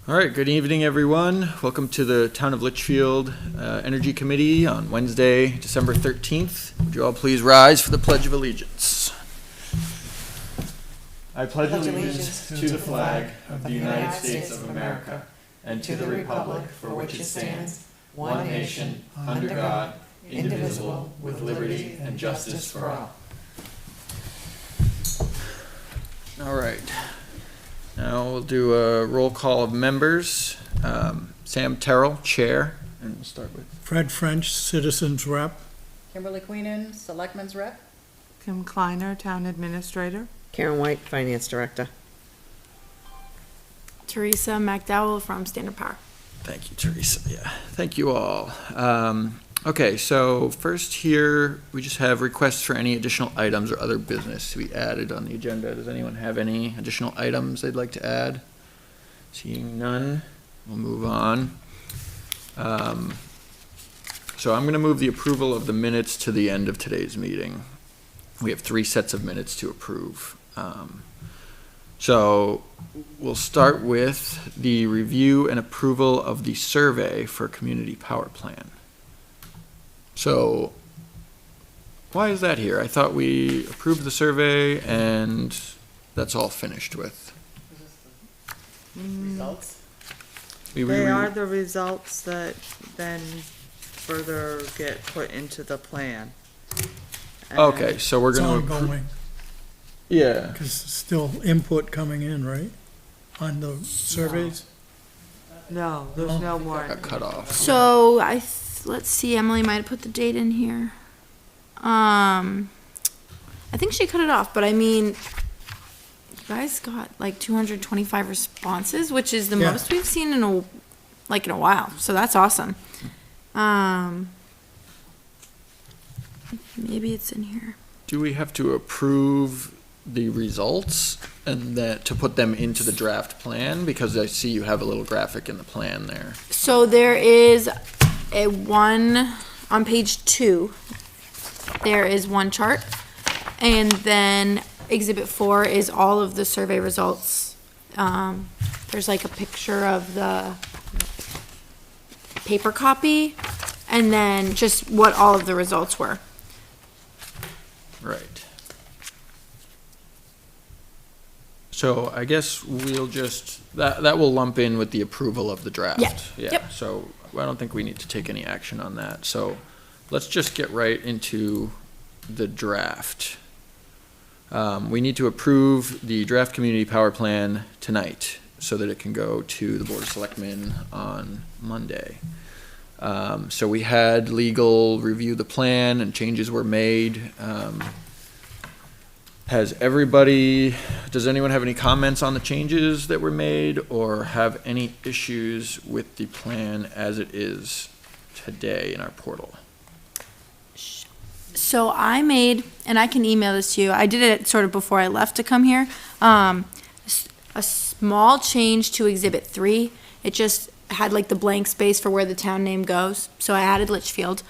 All right, good evening, everyone. Welcome to the Town of Litchfield Energy Committee on Wednesday, December 13th. Would you all please rise for the Pledge of Allegiance? I pledge allegiance to the flag of the United States of America and to the republic for which it stands, one nation, under God, indivisible, with liberty and justice for all. All right. Now we'll do a roll call of members. Sam Terrell, Chair, and we'll start with Fred French, Citizens Rep. Kimberly Queenan, Selectmen's Rep. Kim Kleiner, Town Administrator. Karen White, Finance Director. Teresa McDowell from Standard Power. Thank you, Teresa. Yeah, thank you all. Okay, so first here, we just have requests for any additional items or other business to be added on the agenda. Does anyone have any additional items they'd like to add? Seeing none, we'll move on. So I'm going to move the approval of the minutes to the end of today's meeting. We have 3 sets of minutes to approve. So we'll start with the review and approval of the survey for Community Power Plan. So why is that here? I thought we approved the survey and that's all finished with. Results. They are the results that then further get put into the plan. And Okay, so we're It's going to. ongoing, Yeah. because still input coming in, right? On the surveys? No, there's no more. Got cut off. So let's see, Emily might have put the date in here. I think she cut it off, but I mean, you guys got like 225 responses, which is the Yeah. most we've seen in a while. So that's awesome. Maybe it's in here. Do we have to approve the results and that to put them into the draft plan? Because I see you have a little graphic in the plan there. So there is a one on page 2. There is one chart, and then Exhibit 4 is all of the survey results. There's like a picture of the paper copy, and then just what all of the results were. Right. So I guess we'll just, that will lump in with the approval of the draft. Yeah. Yep. So I don't think we need to take any action on that. So let's just get right into the draft. We need to approve the draft community power plan tonight so that it can go to the Board of Selectmen on Monday. So we had legal review the plan and changes were made. Does anyone have any comments on the changes that were made or have any issues with the plan as it is today in our portal? So I made, and I can email this to you, I did it sort of before I left to come here, a small change to Exhibit 3. It just had like the blank space for where the town name goes, so I added Litchfield.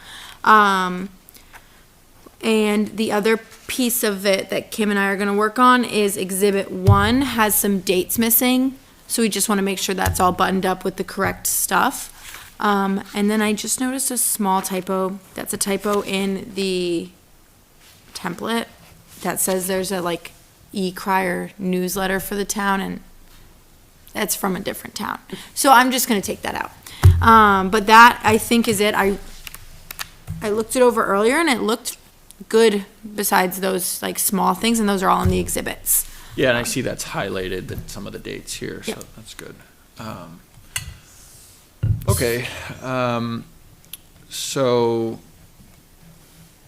And the other piece of it that Kim and I are going to work on is Exhibit 1 has some dates missing, so we just want to make sure that's all buttoned up with the correct stuff. And then I just noticed a small typo. That's a typo in the template that says there's a like e-crier newsletter for the town, and that's from a different town. So I'm just going to take that out. But that I think is it. I looked it over earlier and it looked good besides those like small things, and those are all in the exhibits. Yeah, and I see that's highlighted, that some of the dates here, so Yep. that's good. Okay, so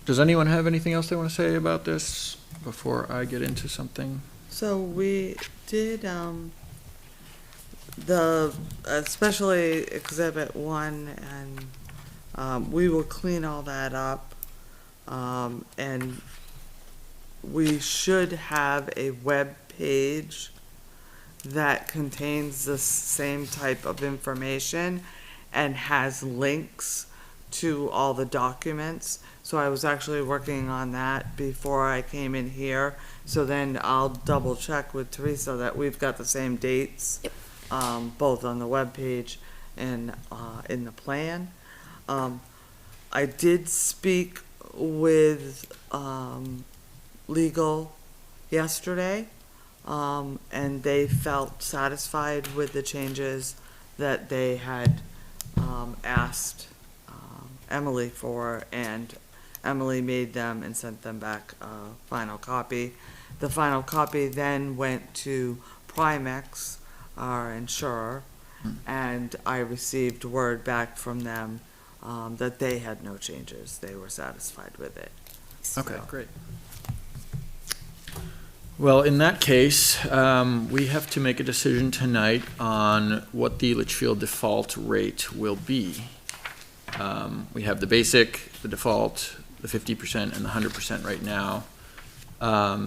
does anyone have anything else they want to say about this before I get into something? So we did, especially Exhibit 1, and we will clean all that up. And we should have a web page that contains the same type of information and has links to all the documents. So I was actually working on that before I came in here. So then I'll double check with Teresa that we've got the same dates. Yep. both on the webpage and, in the plan. I did speak with, legal yesterday, and they felt satisfied with the changes that they had, asked, Emily for, and Emily made them and sent them back a final copy. The final copy then went to Primex, our insurer, and I received word back from them that they had no changes. They were satisfied with it. Okay, So- great. Well, in that case, we have to make a decision tonight on what the Litchfield default rate will be. We have the basic, the default, the 50% and the 100% right now.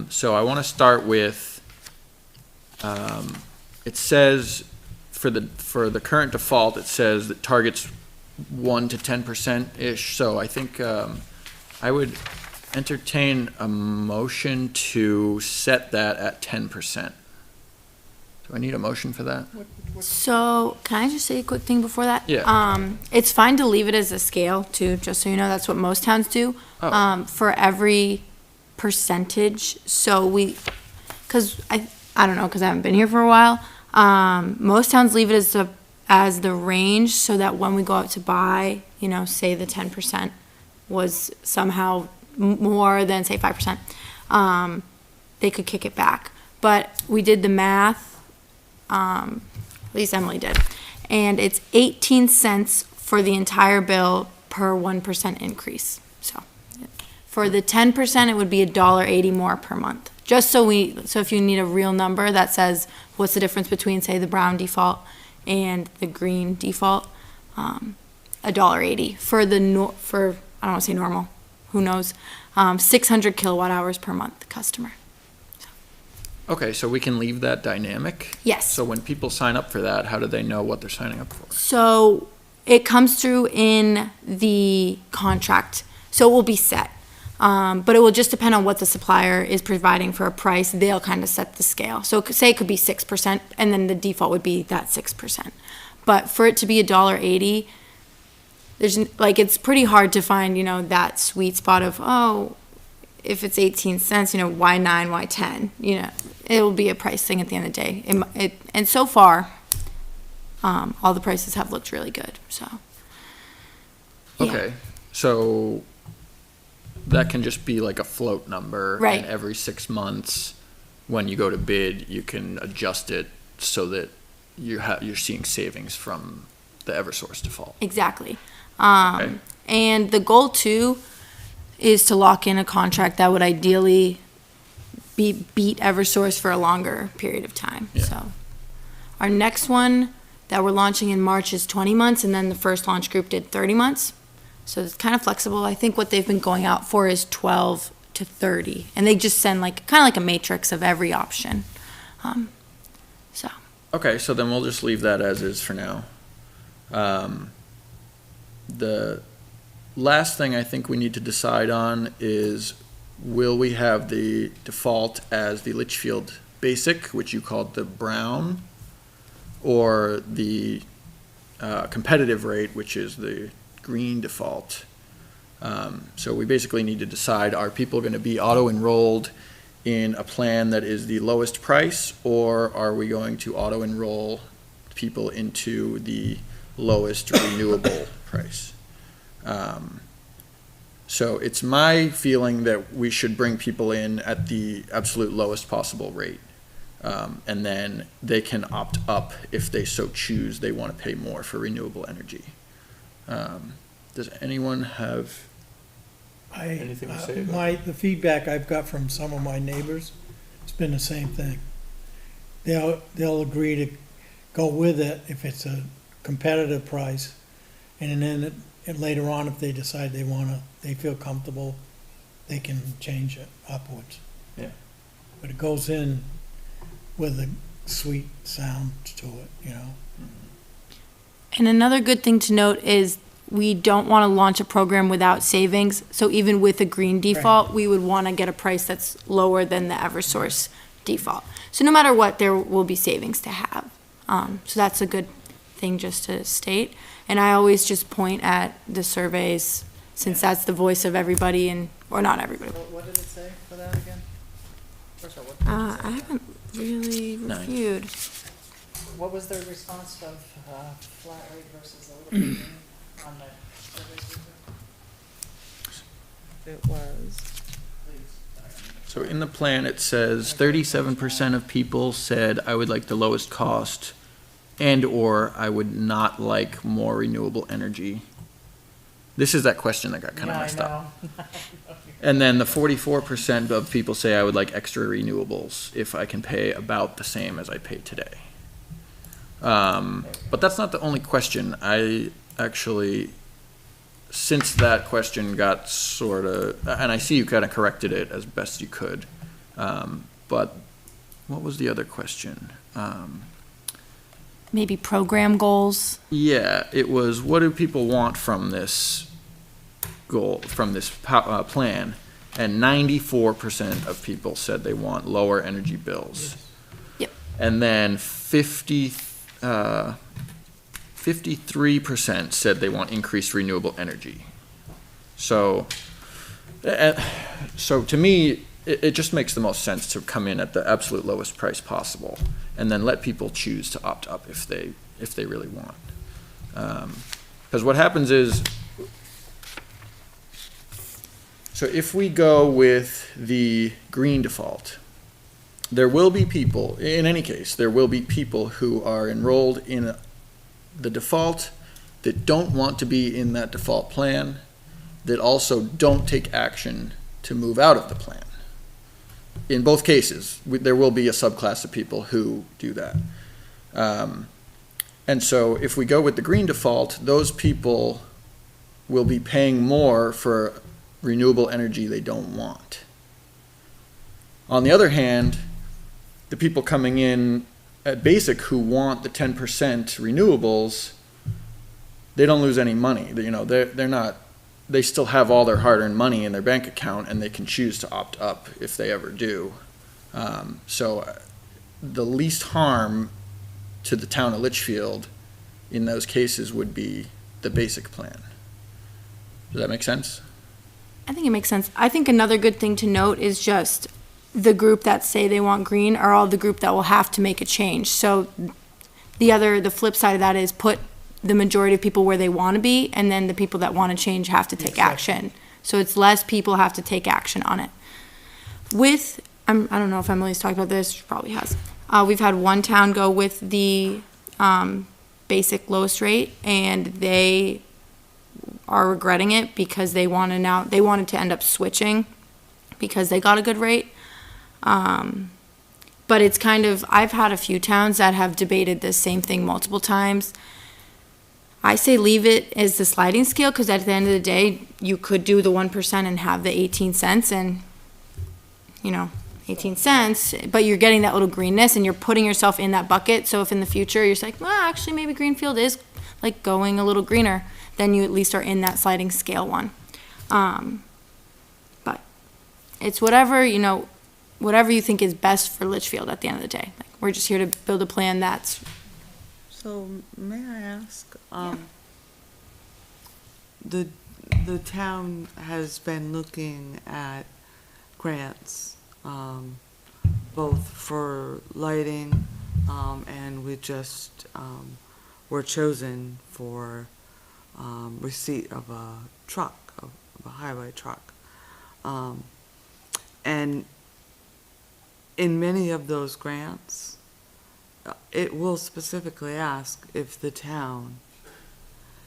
So I want to start with, it says for the current default, it says that targets 1 to 10%-ish. So I think I would entertain a motion to set that at 10%. Do I need a motion for that? So, can I just say a quick thing before that? Yeah. It's fine to leave it as a scale too, just so you know, that's what most towns do. Oh. For every percentage, so cause I don't know, cause I haven't been here for a while. Most towns leave it as the range, so that when we go out to buy, say the 10% was somehow more than say 5%, they could kick it back. But we did the math, at least Emily did, and it's 18 cents for the entire bill per 1% increase. So for the 10%, it would be $1.80 more per month. Just so if you need a real number that says what's the difference between say the brown default and the green default, $1.80 for I don't want to say normal, who knows, 600 kilowatt hours per month customer. Okay, so we can leave that dynamic? Yes. So when people sign up for that, how do they know what they're signing up for? So it comes through in the contract, so it will be set. But it will just depend on what the supplier is providing for a price. They'll kind of set the scale. So say it could be 6%, and then the default would be that 6%. But for it to be $1.80, it's pretty hard to find, that sweet spot of, if it's 18 cents, why 9, why 10? It will be a price thing at the end of the day. And so far, all the prices have looked really good, so. Yeah. Okay, so that can just be like a float number. Right. And every 6 months, when you go to bid, you can adjust it so that you're seeing savings from the Eversource default. Exactly. Okay. And the goal too is to lock in a contract that would ideally beat Eversource for a longer period of time. Yeah. So our next one that we're launching in March is 20 months, and then the first launch group did 30 months. So it's kind of flexible. I think what they've been going out for is 12 to 30, and they just send kind of like a matrix of every option. So. Okay, so then we'll just leave that as is for now. The last thing I think we need to decide on is, will we have the default as the Litchfield Basic, which you called the brown, or the competitive rate, which is the green default? So we basically need to decide, are people going to be auto-enrolled in a plan that is the lowest price, or are we going to auto-enroll people into the lowest renewable price? So it's my feeling that we should bring people in at the absolute lowest possible rate. And then they can opt up if they so choose, they want to pay more for renewable energy. Does anyone have anything to say about The feedback I've got from some of my neighbors, it's been the same thing. They'll agree to go with it if it's a competitive price, and then later on, if they decide they feel comfortable, they can change it upwards. Yeah. But it goes in with a sweet sound to it, And another good thing to note is we don't want to launch a program without savings. So even with a green default, we would want to get a price that's lower than the Eversource default. So no matter what, there will be savings to have. So that's a good thing just to state. And I always just point at the surveys, since that's the voice of everybody and, or not everybody. What did it say for that again? First of all, what did it say? I haven't really Nine. reviewed. What was the response of, flat rate versus a little bit on the surveys? It was. So in the plan, it says 37% of people said, I would like the lowest cost and/or I would not like more renewable energy. This is that question that got kind of messed up. And then the 44% of people say I would like extra renewables if I can pay about the same as I pay today. But that's not the only question. I actually, since that question got sort of, and I see you kind of corrected it as best you could, but what was the other question? Maybe program goals. Yeah, it was, what do people want from this goal, from this plan? And 94% of people said they want lower energy bills. Yep. And then 53% said they want increased renewable energy. So, so to me, it just makes the most sense to come in at the absolute lowest price possible, and then let people choose to opt up if they really want. Because what happens is, so if we go with the green default, there will be people, in any case, there will be people who are enrolled in the default that don't want to be in that default plan, that also don't take action to move out of the plan. In both cases, there will be a subclass of people who do that. And so if we go with the green default, those people will be paying more for renewable energy they don't want. On the other hand, the people coming in at basic who want the 10% renewables, they don't lose any money. You know, they're not, they still have all their hard-earned money in their bank account, and they can choose to opt up if they ever do. So the least harm to the town of Litchfield in those cases would be the basic plan. Does that make sense? I think it makes sense. I think another good thing to note is just the group that say they want green are all the group that will have to make a change. So the flip side of that is put the majority of people where they want to be, and then the people that want to change have to take action. So it's less people have to take action on it. I don't know if Emily's talked about this, she probably has. We've had one town go with the basic lowest rate, and they are regretting it because they wanted to end up switching because they got a good rate. But it's kind of, I've had a few towns that have debated this same thing multiple times. I say leave it as the sliding scale, because at the end of the day, you could do the 1% and have the 18 cents and, 18 cents, but you're getting that little greenness and you're putting yourself in that bucket. So if in the future you're just like, well, actually maybe Greenfield is like going a little greener, then you at least are in that sliding scale one. But it's whatever you think is best for Litchfield at the end of the day. Like, we're just here to build a plan that's. So may I ask, the town has been looking at grants, both for lighting, and we just were chosen for receipt of a truck, of a highway truck. And in many of those grants, it will specifically ask if the town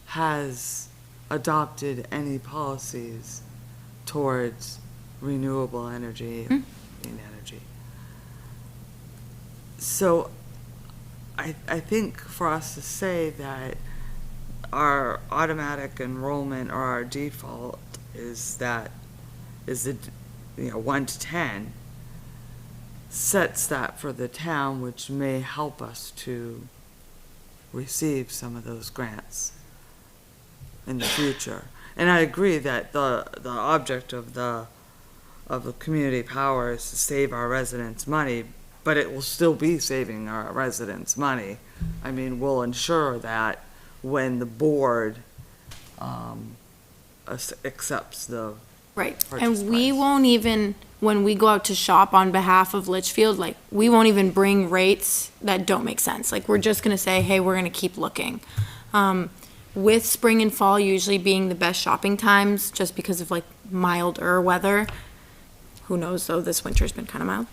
has adopted any policies towards renewable energy, clean energy. So I think for us to say that our automatic enrollment or our default is 1 to 10, sets that for the town, which may help us to receive some of those grants in the future. And I agree that the object of the community power is to save our residents money, but it will still be saving our residents money. I mean, we'll ensure that when the board, accepts the Right, purchase and we price. won't even, when we go out to shop on behalf of Litchfield, like, we won't even bring rates that don't make sense. Like, we're just gonna say, hey, we're gonna keep looking. With spring and fall usually being the best shopping times, just because of like milder weather. Who knows, though, this winter's been kind of mild.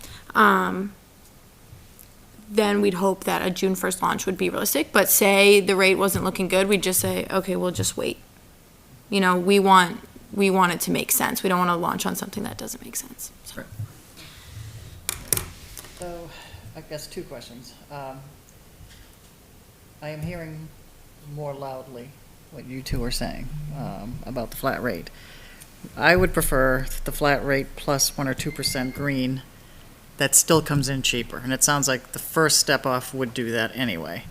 Then we'd hope that a June 1st launch would be realistic, but say the rate wasn't looking good, we'd just say, okay, we'll just wait. You know, we want it to make sense. We don't want to launch on something that doesn't make sense. So. Right. So, I guess two questions. I am hearing more loudly what you two are saying about the flat rate. I would prefer the flat rate plus 1 or 2% green. That still comes in cheaper, and it sounds like the first step off would do that anyway.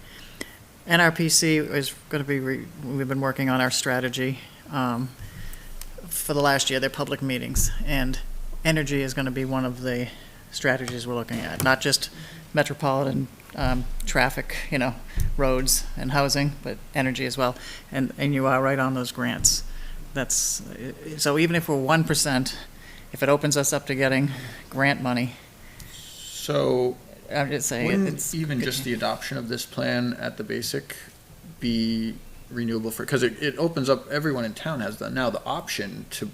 NRPC is going to be, we've been working on our strategy for the last year, their public meetings, and energy is going to be one of the strategies we're looking at, not just metropolitan traffic, roads and housing, but energy as well. And you are right on those grants. So even if we're 1%, if it opens us up to getting grant money, So I'm just saying, wouldn't it's. even just the adoption of this plan at the basic be renewable for, because it opens up, everyone in town has now the option to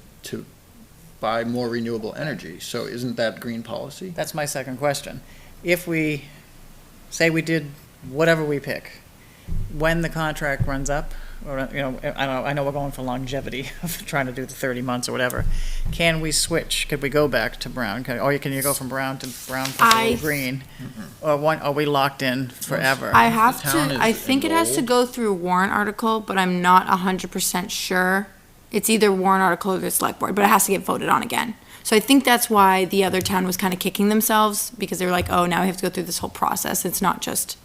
buy more renewable energy. So isn't that green policy? That's my second question. If we, say we did whatever we pick, when the contract runs up, or, I know we're going for longevity of trying to do the 30 months or whatever, can we switch? Could we go back to brown? Can you go from brown plus a little green? Or are we locked in forever? I have The town to, is I think it has to enrolled. go through a warrant article, but I'm not 100% sure. It's either warrant article or the select board, but it has to get voted on again. So I think that's why the other town was kind of kicking themselves, because they were like, oh, now we have to go through this whole process. It's not just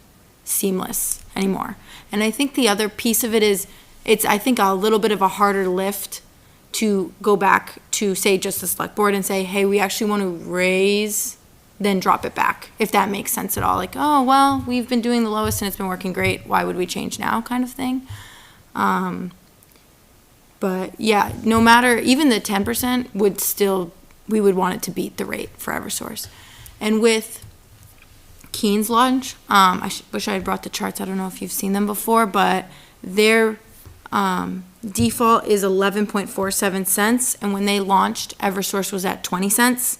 seamless anymore. And I think the other piece of it is, it's, I think, a little bit of a harder lift to go back to, say, just the select board and say, hey, we actually want to raise, then drop it back, if that makes sense at all. Like, oh, well, we've been doing the lowest and it's been working great. Why would we change now, kind of thing. But yeah, no matter, even the 10% would still, we would want it to beat the rate for Eversource. And with Keene's launch, I wish I had brought the charts. I don't know if you've seen them before, but their default is 11.47 cents. And when they launched, Eversource was at 20 cents.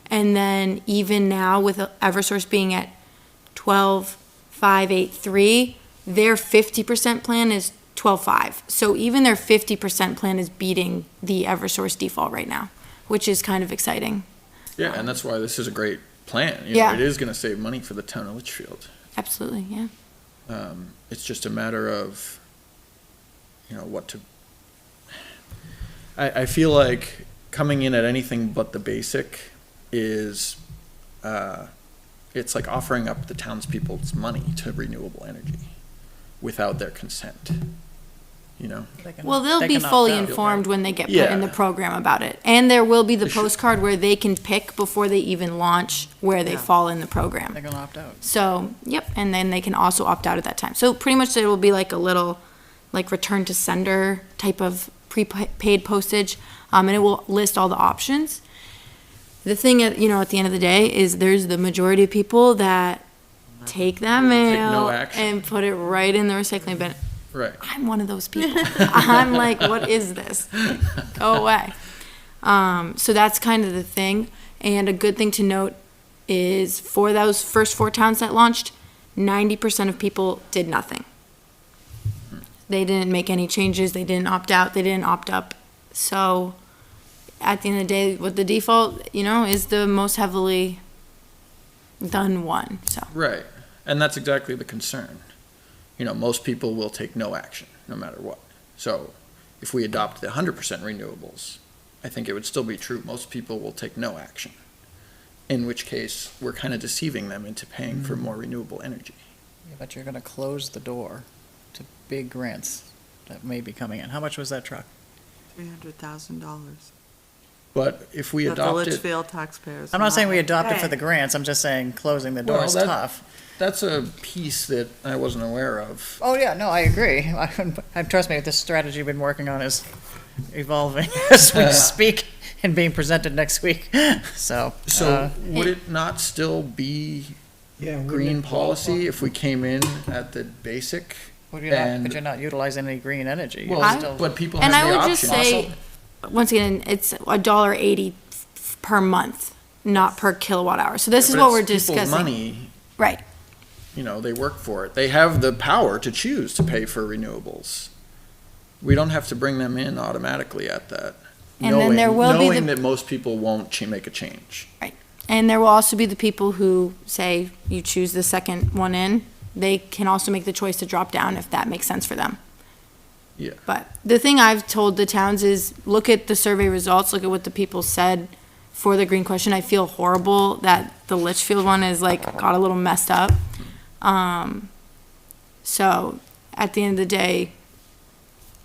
And then even now with Eversource being at 12.583, their 50% plan is 12.5. So even their 50% plan is beating the Eversource default right now, which is kind of exciting. Yeah, and that's why this is a great plan. Yeah. It is going to save money for the town of Litchfield. Absolutely, yeah. It's just a matter of, what to. I feel like coming in at anything but the basic is, it's like offering up the townspeople's money to renewable energy without their consent. Well, they'll They be can opt fully out. informed when they get put Yeah. in the program about it. And there will be the They should. postcard where they can pick before they even launch where they Yeah. fall in the program. They're gonna opt out. So, yep, and then they can also opt out at that time. So pretty much it will be like a little, like return to sender type of prepaid postage, and it will list all the options. The thing, at the end of the day is there's the majority of people that take that no mail action. and put it right in the recycling bin. Right. I'm one of those people. I'm like, what is this? Go away. So that's kind of the thing. And a good thing to note is for those first 4 towns that launched, 90% of people did nothing. They didn't make any changes. They didn't opt out. They didn't opt up. So at the end of the day, what the default, is the most heavily done one. So. Right. And that's exactly the concern. Most people will take no action, no matter what. So if we adopt the 100% renewables, I think it would still be true. Most people will take no action, in which case we're kind of deceiving them into paying for more renewable energy. Yeah, but you're gonna close the door to big grants that may be coming in. How much was that truck? $300,000. But if we That the adopt it, Litchfield taxpayers. I'm not saying we adopt it pay. for the grants, I'm just saying closing the Well, door is that- tough. that's a piece that I wasn't aware of. Oh, yeah, no, I agree. Trust me, this strategy we've been working on is evolving as we speak and being presented next week, so. So would it not still be Yeah. wouldn't green it qualify? policy if we came in at the basic? But you're not, and- but you're not utilizing any green energy. You're Well, still- but people have And the I option. would just say, once again, it's $1.80 per month, not per kilowatt hour. So this is But what we're it's people's discussing. money, Right. you know, they work for it. They have the power to choose to pay for renewables. We don't have to bring them in automatically at that. And then there will be knowing the- that most people won't make a change. And there will also be the people who say you choose the second one in. They can also make the choice to drop down if that makes sense for them. Yeah. But the thing I've told the towns is look at the survey results, look at what the people said for the green question. I feel horrible that the Litchfield one is like got a little messed up. So at the end of the day,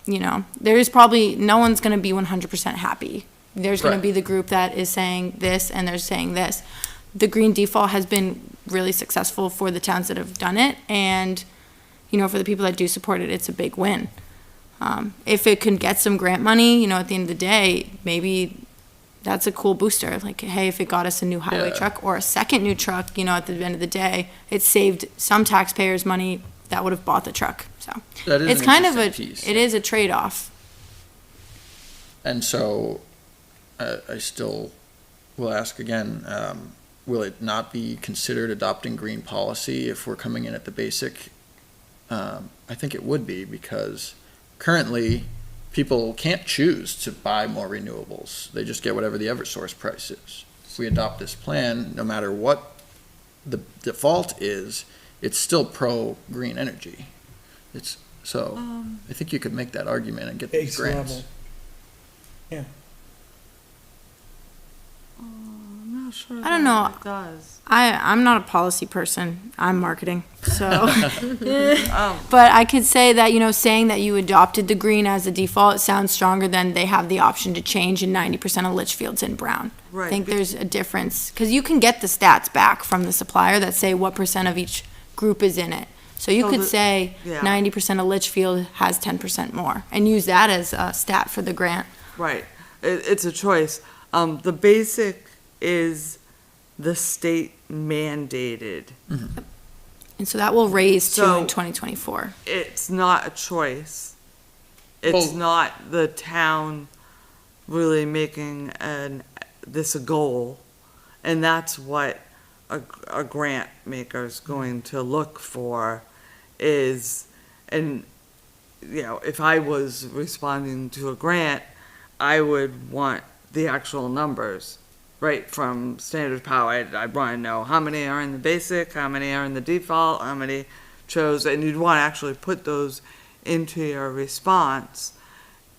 you know, there's probably no one's going to be 100% happy. There's going to Right. be the group that is saying this and they're saying this. The green default has been really successful for the towns that have done it, and you know, for the people that do support it, it's a big win. If it can get some grant money, you know, at the end of the day, maybe that's a cool booster. Like, hey, if it got us a new highway Yeah. truck or a second new truck, you know, at the end of the day, it saved some taxpayers money that would have bought the truck. So That is it's an kind of interesting piece. it is a trade-off. And so, I still will ask again, will it not be considered adopting green policy if we're coming in at the basic? I think it would be, because currently, people can't choose to buy more renewables. They just get whatever the Eversource price is. If we adopt this plan, no matter what the default is, it's still pro-green energy. I think you could make that argument and get these Base grants. level. Yeah. I'm not sure. I don't know. that It does. I'm not a policy person. I'm marketing. So, Um, but I could say that, you know, saying that you adopted the green as a default sounds stronger than they have the option to change and 90% of Litchfield's in brown. I Right. think there's a difference because you can get the stats back from the supplier that say what percent of each group is in it. So you So could the- say yeah. 90% of Litchfield has 10% more and use that as a stat for the grant. Right. It's a choice. The basic is the state mandated. And so that will raise too So- in 2024. It's not a choice. It's Well- not the town really making this a goal. And that's what a grant maker's going to look for is, and, you know, if I was responding to a grant, I would want the actual numbers, right, from Standard Power. I'd want to know how many are in the basic, how many are in the default, how many chose, and you'd want to actually put those into your response.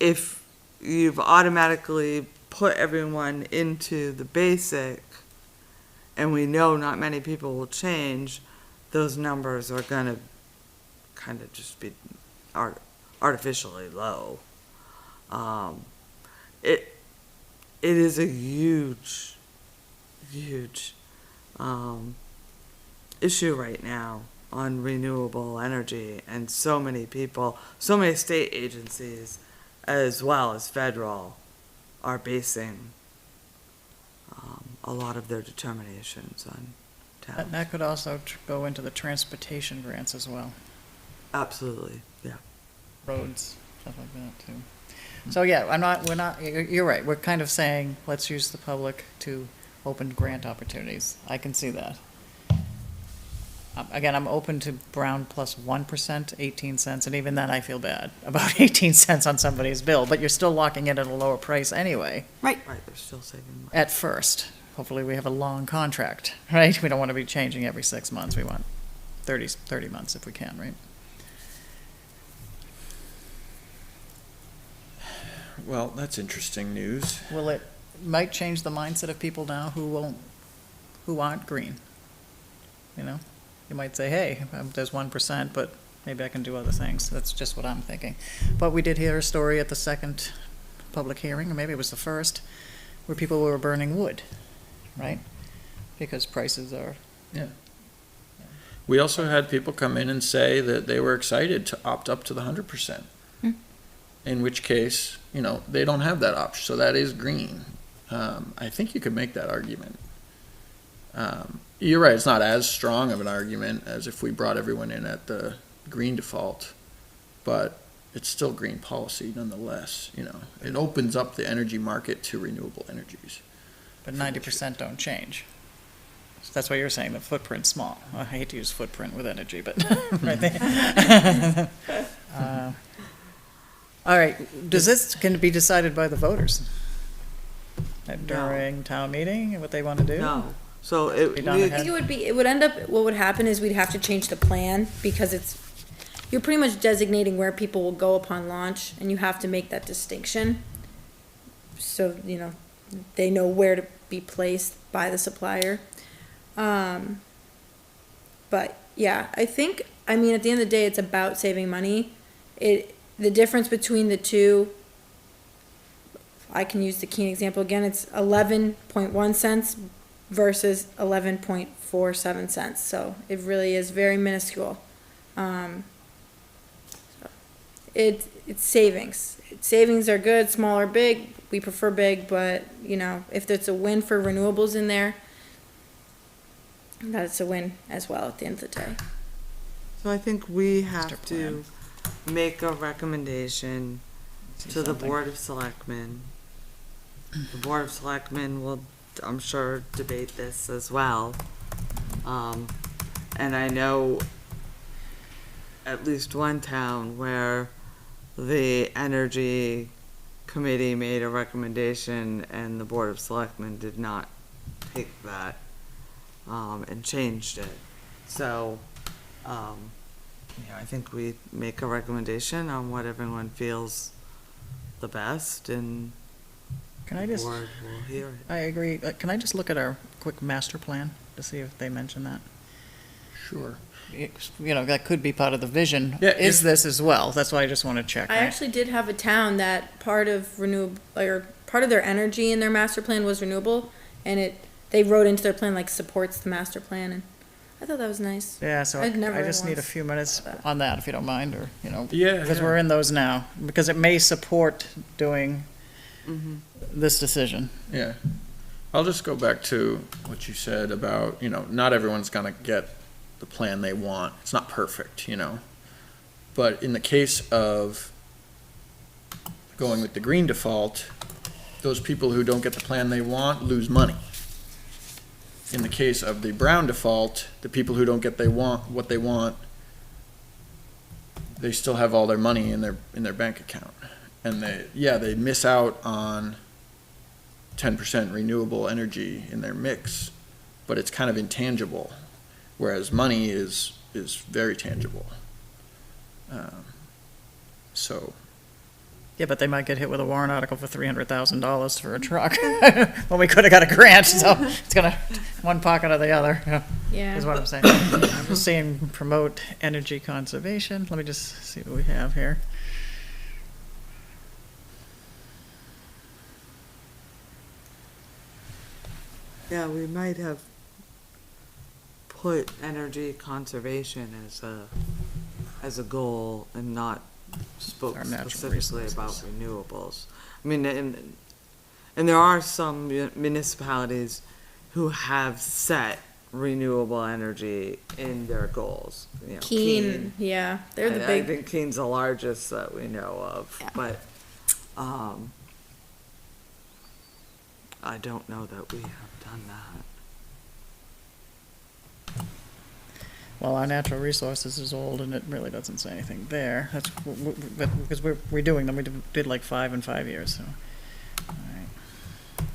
If you've automatically put everyone into the basic, and we know not many people will change, those numbers are going to kind of just be artificially low. It is a huge issue right now on renewable energy, and so many people, so many state agencies, as well as federal, are basing a lot of their determinations on towns. That could also go into the transportation grants as well, Absolutely, yeah. roads, stuff like that too. So yeah, you're right, we're kind of saying, let's use the public to open grant opportunities. I can see that. Again, I'm open to brown plus 1%, 18 cents, and even then I feel bad about 18 cents on somebody's bill, but you're still locking it at a lower price anyway, Right, they're still saving money. at first. Hopefully we have a long contract, right? We don't want to be changing every 6 months, we want 30 months if we can, right? Well, that's interesting news. Will it, might change the mindset of people now who aren't green. You know, you might say, hey, there's 1%, but maybe I can do other things. That's just what I'm thinking. But we did hear a story at the second public hearing, or maybe it was the first, where people were burning wood, right? Because prices are, We also had people come in and say that they were excited to opt up to the 100%. Mm. In which case, they don't have that option, so that is green. I think you could make that argument. You're right, it's not as strong of an argument as if we brought everyone in at the green default, but it's still green policy nonetheless, It opens up the energy market to renewable energies. but 90% don't change. So that's why you're saying the footprint's small. I hate to use footprint with energy, but right there. All right, can it be decided by the voters? During town meeting, what they want to do? No, so Be done I ahead. think it would end up, what would happen is we'd have to change the plan because you're pretty much designating where people will go upon launch and you have to make that distinction. So, they know where to be placed by the supplier. But yeah, at the end of the day, it's about saving money. The difference between the two, I can use the Keene example again, it's 11.1 cents versus 11.47 cents. So it really is very minuscule. It's savings. Savings are good, small or big. We prefer big, but if there's a win for renewables in there, that's a win as well at the end of the day. So I think we have Master to make a recommendation to the Board of Selectmen. The Board of Selectmen will, I'm sure, debate this as well. And I know at least one town where the Energy Committee made a recommendation and the Board of Selectmen did not take that, and changed it. So, I think we make a recommendation on what everyone feels the best, and Can I the just, board will hear it. I agree. Can I just look at our quick master plan to see if they mention that? Sure. That could be part of the vision. Yeah, Is if- this as well? That's why I just want to check. I right? actually did have a town that part of part of their energy in their master plan was renewable, and they wrote into their plan supports the master plan, and I thought that was nice. Yeah, so I'd never I just need a once few minutes thought that. on that, if you don't mind, or, Yeah. because we're in those now, because it may support doing Mm-hmm. this decision. Yeah. I'll just go back to what you said about, not everyone's going to get the plan they want. It's not perfect, But in the case of going with the green default, those people who don't get the plan they want lose money. In the case of the brown default, the people who don't get what they want, they still have all their money in their bank account. And they miss out on 10% renewable energy in their mix, but it's kind of intangible, whereas money is very tangible. So, Yeah, but they might get hit with a warrant article for $300,000 for a truck, when we could have got a grant, so it's gonna, one pocket or the other, Yeah. is what I'm saying. I'm just saying promote energy conservation. Let me just see what we have here. Yeah, we might have put energy conservation as a goal and not spoke Our natural specifically about resources. renewables. I mean, and there are some municipalities who have set renewable energy in their goals. Keene, yeah, they're the I big. think Keene's the largest that we know of, Yeah. but, I don't know that we have done that. Well, our natural resources is old, and it really doesn't say anything there. That's, because we're redoing them, we did like 5 in 5 years, so. All right.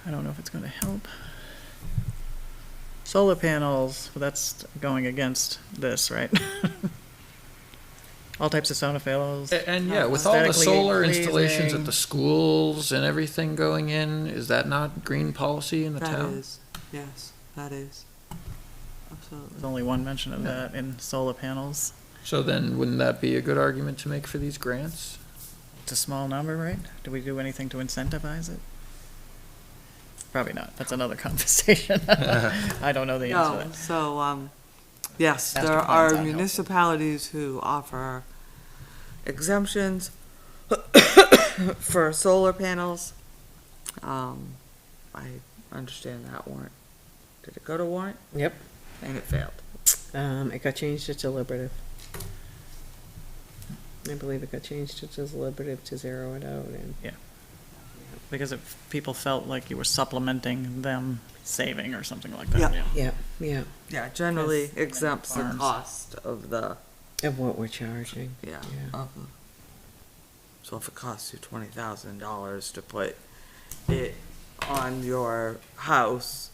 I don't know if it's gonna help. Solar panels, well, that's going against this, right? All types of solar panels. and yeah, with all the Aesthetically solar installations pleasing. at the schools and everything going in, is that not green policy in the That town? is, yes, that is. Absolutely. There's only one mention of that in solar panels. So then, wouldn't that be a good argument to make for these grants? It's a small number, right? Do we do anything to incentivize it? Probably not. That's another conversation. I don't know the answer to No, that. so, yes, Master there plan's are unhelpful. municipalities who offer exemptions for solar panels. I understand that warrant. Did it go to warrant? Yep. And it failed. It got changed to deliberative. I believe it got changed to deliberative to zero it out and. Because if people felt like you were supplementing them saving or something like that. Yeah. Yeah, yeah, Yeah, generally Yes. exempts the Farms. cost of the, of what we're charging. yeah. Yeah. of the- So if it costs you $20,000 to put it on your house,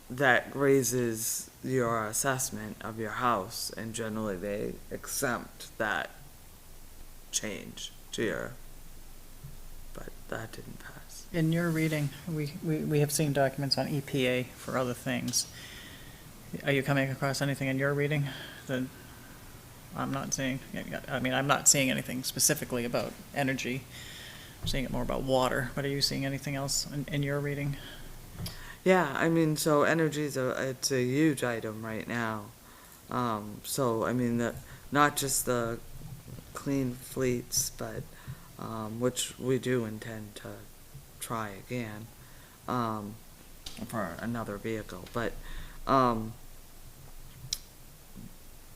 that raises your assessment of your house, and generally they exempt that change to your, but that didn't pass. In your reading, we have seen documents on EPA for other things. Are you coming across anything in your reading that I'm not seeing? I mean, I'm not seeing anything specifically about energy. I'm seeing it more about water, but are you seeing anything else in your reading? Yeah, I mean, so energy's it's a huge item right now. So, I mean, not just the clean fleets, but, which we do intend to try again, for another vehicle, but,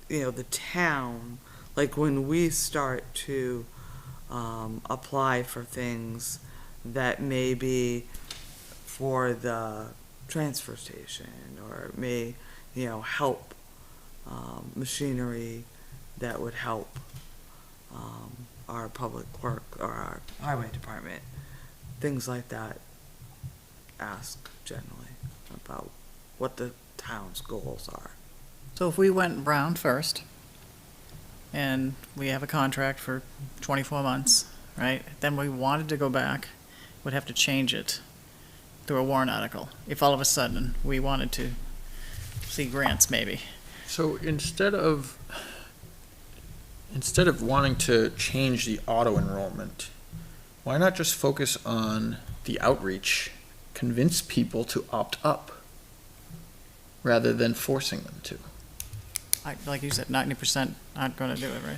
the town, like when we start to, apply for things that may be for the transfer station, or may, help, machinery that would help, our public work, or our highway department, things like that, ask generally about what the town's goals are. So if we went round first, and we have a contract for 24 months, right? Then we wanted to go back, would have to change it through a warrant article. If all of a sudden we wanted to see grants, maybe. So instead of wanting to change the auto enrollment, why not just focus on the outreach, convince people to opt up rather than forcing them to? Like you said, 90% aren't going to do it, right?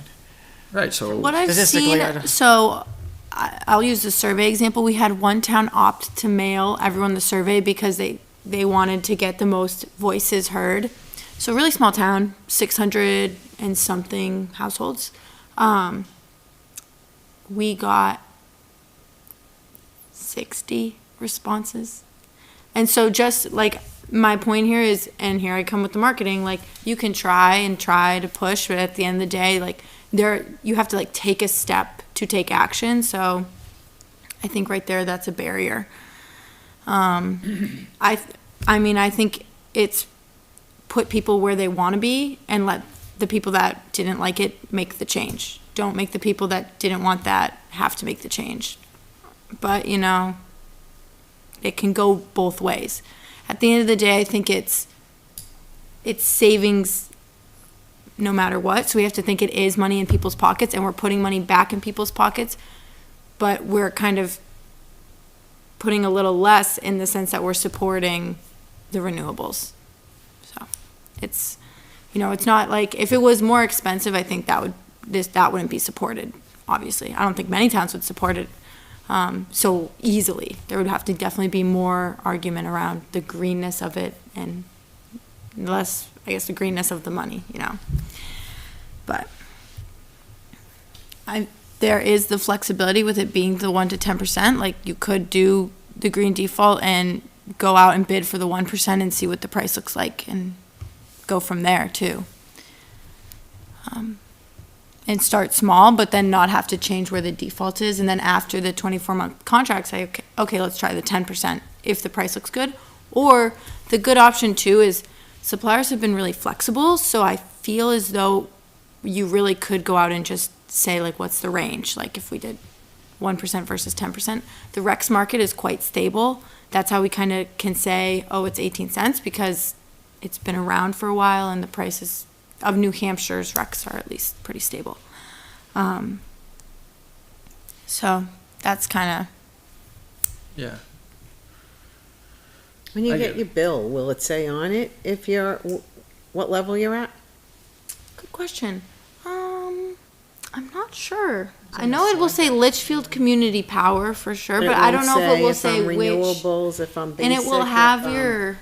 Right, so. What I've Statistically, seen, I don't- so I'll use the survey example. We had one town opt to mail everyone the survey because they wanted to get the most voices heard. So really small town, 600 and something households. We got 60 responses. And so just like my point here is, and here I come with the marketing, like you can try to push, but at the end of the day, like you have to like take a step to take action. So I think right there, that's a barrier. I mean, I think it's put people where they want to be and let the people that didn't like it make the change. Don't make the people that didn't want that have to make the change. But, it can go both ways. At the end of the day, I think it's savings no matter what. So we have to think it is money in people's pockets, and we're putting money back in people's pockets, but we're kind of putting a little less in the sense that we're supporting the renewables. So it's, it's not like, if it was more expensive, I think that wouldn't be supported, obviously. I don't think many towns would support it so easily. There would have to definitely be more argument around the greenness of it and less, I guess, the greenness of the money, But there is the flexibility with it being the 1 to 10%. Like you could do the green default and go out and bid for the 1% and see what the price looks like and go from there too. And start small, but then not have to change where the default is. And then after the 24-month contract, say, okay, let's try the 10% if the price looks good. Or the good option too is suppliers have been really flexible. So I feel as though you really could go out and just say, like, what's the range? Like if we did 1% versus 10%, the Rex market is quite stable. That's how we kind of can say, oh, it's 18 cents because it's been around for a while and the prices of New Hampshire's Rex are at least pretty stable. So that's kind of, Yeah. When you I get get your bill, will it say on it if you're, what level you're at? good question. I'm not sure. I know it will say Litchfield Community Power for sure, but I don't know if it will say if I'm which. renewables, if I'm basic. And it will if have I'm- your,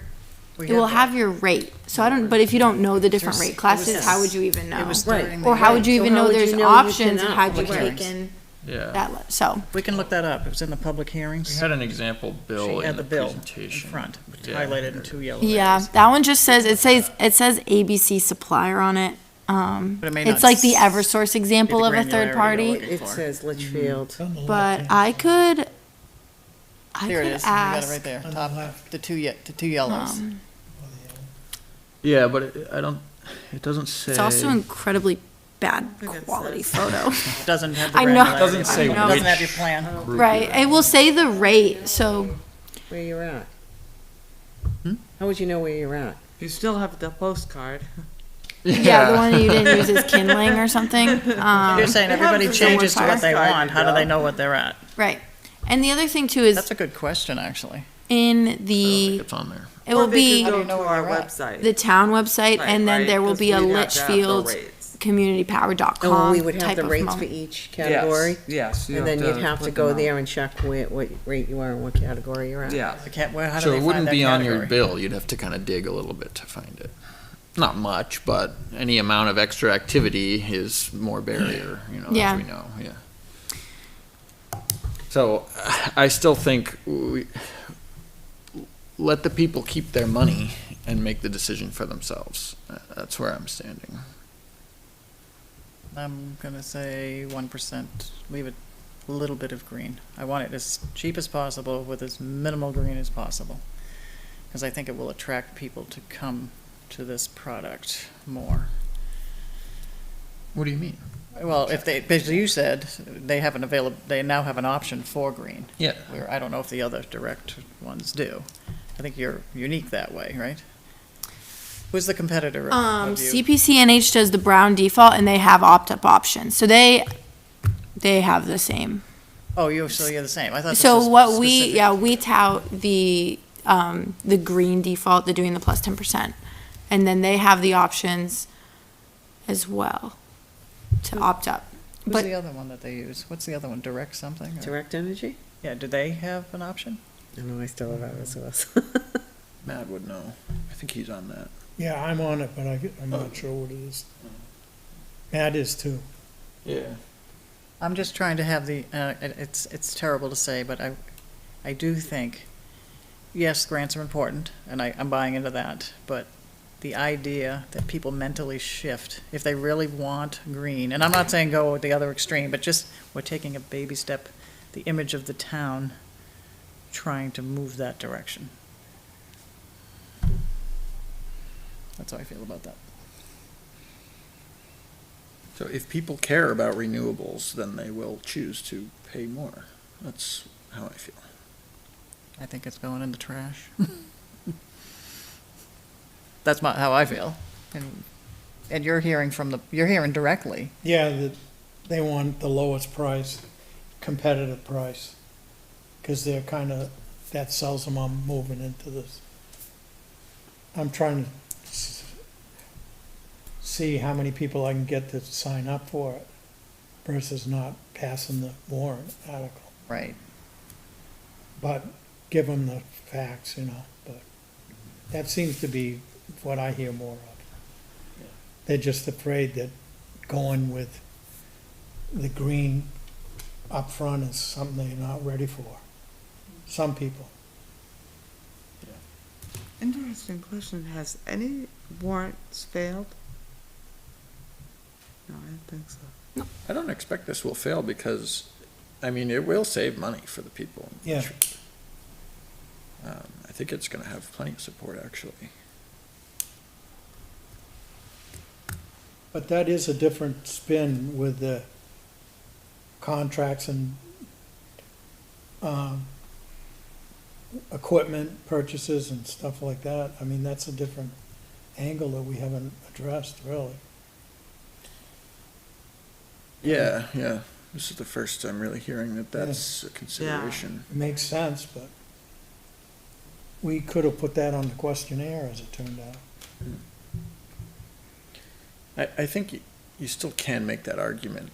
We it will had have your rate. So I don't, but if you don't know the different There's- rate classes, it was- how would you even know? It was Right. during Or the- how would you So even how know would you there's know you options and cannot had you public hearings. taken Yeah. that, so. We can look that up. It was in the public We hearings. had an example bill She in had the the bill in presentation. front, Yeah. highlighted in 2 yellow Yeah, areas. that one just says, it says ABC supplier on it. But it may It's not like the s- Eversource example of a granularity third you're party, looking It for. says Litchfield. It's on the but left-hand I side. could, There it is. You got it right ask. there. On the Top, left. the two yellows. Yeah, but I don't, it doesn't say. It's also incredibly bad think it quality says- photo. It doesn't have the I know. granularity. Doesn't say It doesn't have your which plan. group Right, you're it will say the rate, so, Where you're at. Hmm? How would you know where you're at? You still have the postcard. yeah, the one that you didn't use is kindling or something. You're saying They have everybody the changes to same what they website, want. How do they know what they're at? Right, and the other thing too is That's a good question, actually. in I don't think the, it's on there. it will Or they be could go you know to where our you're at? website. the town website, Right, and then right, there will 'cause be a we'd have to have the Litchfield rates. communitypower.com Oh, we would have type the of rates mo- for each category? Yes. And then you'd have to go there and check what rate you are and what category you're at? Yeah. How do So they it find wouldn't that be on your category? bill. You'd have to kind of dig a little bit to find it. Not much, but any amount of extra activity is more barrier, Yeah. as we know, yeah. So I still think we, let the people keep their money and make the decision for themselves. That's where I'm standing. I'm gonna say 1%. Leave it a little bit of green. I want it as cheap as possible with as minimal green as possible. Because I think it will attract people to come to this product more. What do you mean? Well, if they, as you said, they have they now have an option for green. Yeah. Where I don't know if the other direct ones do. I think you're unique that way, right? Who's the competitor of you? CPCNH does the brown default, and they have opt-up options, so they have the same. Oh, you're the same. I thought this So was what specific. we tout the green default, they're doing the plus 10%. And then they have the options as well to opt up. Who's But the other one that they use? What's the other one? Direct something? or- Direct Energy? Yeah, do they have an option? I know I still have Eversource. Matt would know. I think he's on that. Yeah, I'm on it, but I'm not sure what it is. Matt is too. Yeah. I'm just trying to have it's terrible to say, but I do think, yes, grants are important, and I'm buying into that, but the idea that people mentally shift, if they really want green, and I'm not saying go with the other extreme, but just, we're taking a baby step, the image of the town, trying to move that direction. That's how I feel about that. So if people care about renewables, then they will choose to pay more. That's how I feel. I think it's going in the trash. That's how I feel. And you're hearing you're hearing directly. Yeah, they want the lowest price, competitive price, because they're that sells them on moving into this. I'm trying to see how many people I can get to sign up for it versus not passing the warrant article. Right. But give them the facts, but that seems to be what I hear more of. They're just afraid that going with the green up front is something they're not ready for. Some people. Interesting question. Has any warrants failed? No, I don't think so. I don't expect this will fail because, it will save money for the people. Yeah. I think it's gonna have plenty of support, actually. But that is a different spin with the contracts and equipment purchases and stuff like that. That's a different angle that we haven't addressed, really. Yeah, yeah. This is the first I'm really hearing that that's a consideration. It makes sense, but we could have put that on the questionnaire, as it turned out. I think you still can make that argument,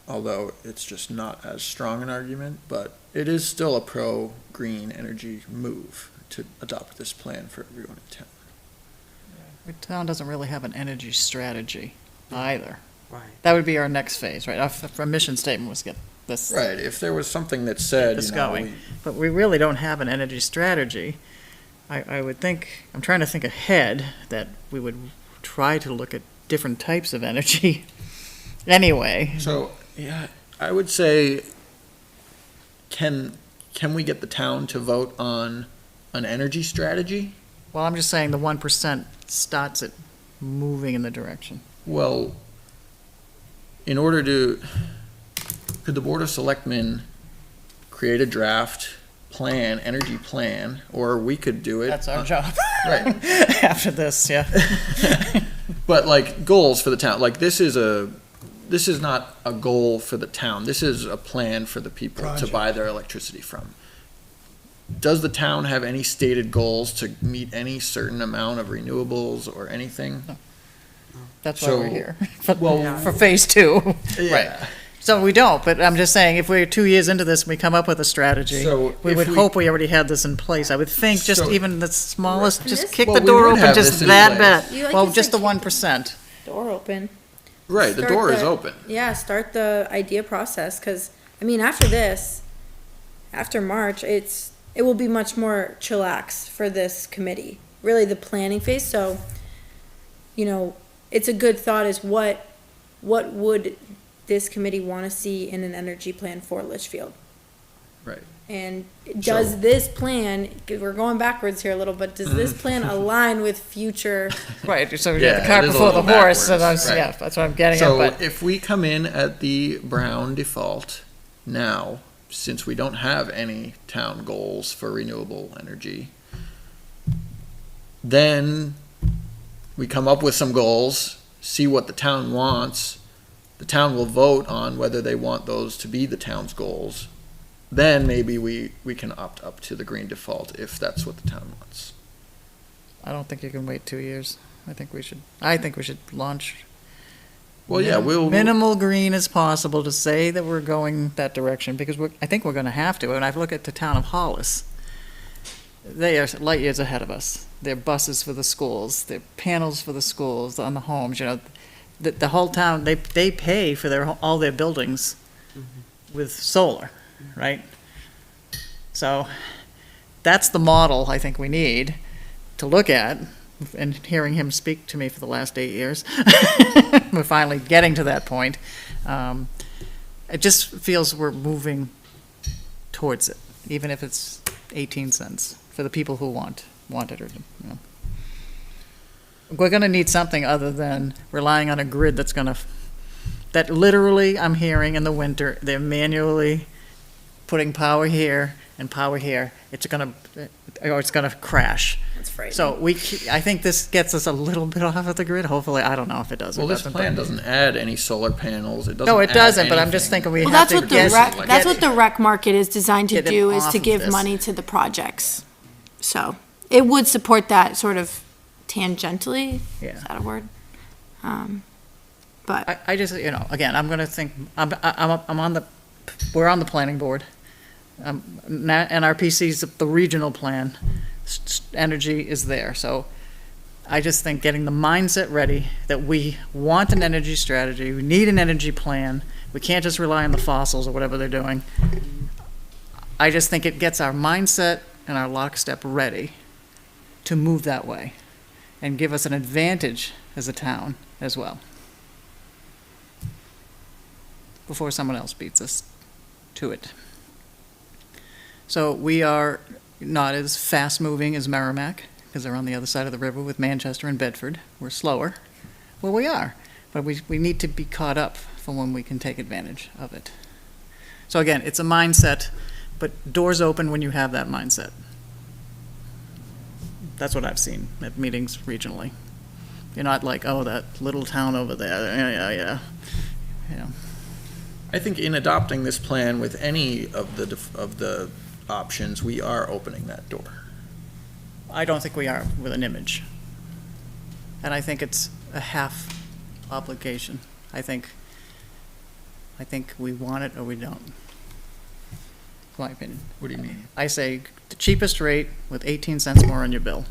although it's just not as strong an argument, but it is still a pro-green energy move to adopt this plan for everyone in town. The town doesn't really have an energy strategy either. Right. That would be our next phase, right? Our mission statement was get this. Right, if there was something that said, This you know, going. But we really don't have an energy strategy. I would think, I'm trying to think ahead, that we would try to look at different types of energy anyway. So, yeah, I would say, can we get the town to vote on an energy strategy? Well, I'm just saying the 1% starts it moving in the direction. Well, in order to, could the Board of Selectmen create a draft plan, energy plan, or we could do it? That's our job. Right. After this, yeah. But like goals for the town, like this is not a goal for the town. This is a plan for the people to Project. buy their electricity from. Does the town have any stated goals to meet any certain amount of renewables or anything? That's why So- we're here. For, well- for phase two. Yeah. So we don't, but I'm just saying, if we're 2 years into this and we come up with a strategy, So we if would we- hope we already had this in place. I would think just So- even the smallest, Right. just This- kick Well, the we door would open have just this in that place. bit. You like Well, to just the say- 1%. Door open. Right, the Start door is the- open. Yeah, start the idea process, because, I mean, after this, after March, it will be much more chillax for this committee, really the planning phase, so, you know, it's a good thought is what would this committee want to see in an energy plan for Litchfield? Right. And does So- this plan, 'cause we're going backwards here a little, but does this plan align with future? Right, so we Yeah, got the cart it is a before the little horse, and backwards, right. yeah, that's what I'm getting at, So but. if we come in at the brown default now, since we don't have any town goals for renewable energy, then we come up with some goals, see what the town wants. The town will vote on whether they want those to be the town's goals. Then maybe we can opt up to the green default if that's what the town wants. I don't think you can wait 2 years. I think we should launch. Well, yeah, we'll. Minimal green as possible to say that we're going that direction, because I think we're gonna have to. And I've looked at the town of Hollis. They are light years ahead of us. Their buses for the schools, their panels for the schools, on the homes, you know. The whole town, they pay for all their buildings with solar, right? So that's the model I think we need to look at, and hearing him speak to me for the last 8 years, we're finally getting to that point. It just feels we're moving towards it, even if it's 18 cents for the people who want it, or, you know. We're gonna need something other than relying on a grid that literally, I'm hearing in the winter, they're manually putting power here and power here. It's gonna crash. That's frightening. So I think this gets us a little bit off of the grid. Hopefully, I don't know if it does or Well, this doesn't. plan but- doesn't add any solar panels. It doesn't. No, it add doesn't, but I'm just anything. thinking we Well, have that's to what the get. rec, like that's that. what the rec market is designed to Get them do, is off to of give this. money to the projects. So it would support that sort of tangentially. Yeah. Is that a word? But I just, you know, again, I'm gonna think, we're on the planning board. NRPC's the regional plan, energy is there, so I just think getting the mindset ready that we want an energy strategy, we need an energy plan, we can't just rely on the fossils or whatever they're doing. I just think it gets our mindset and our lockstep ready to move that way and give us an advantage as a town as well, before someone else beats us to it. So we are not as fast-moving as Merrimack, because they're on the other side of the river with Manchester and Bedford. We're slower. Well, we are, but we need to be caught up for when we can take advantage of it. So again, it's a mindset, but doors open when you have that mindset. That's what I've seen at meetings regionally. You're not like, oh, that little town over there, yeah. I think in adopting this plan with any of the options, we are opening that door. I don't think we are with an image. And I think it's a half obligation. I think we want it or we don't. My opinion. What do you mean? I say the cheapest rate with 18 cents more on your bill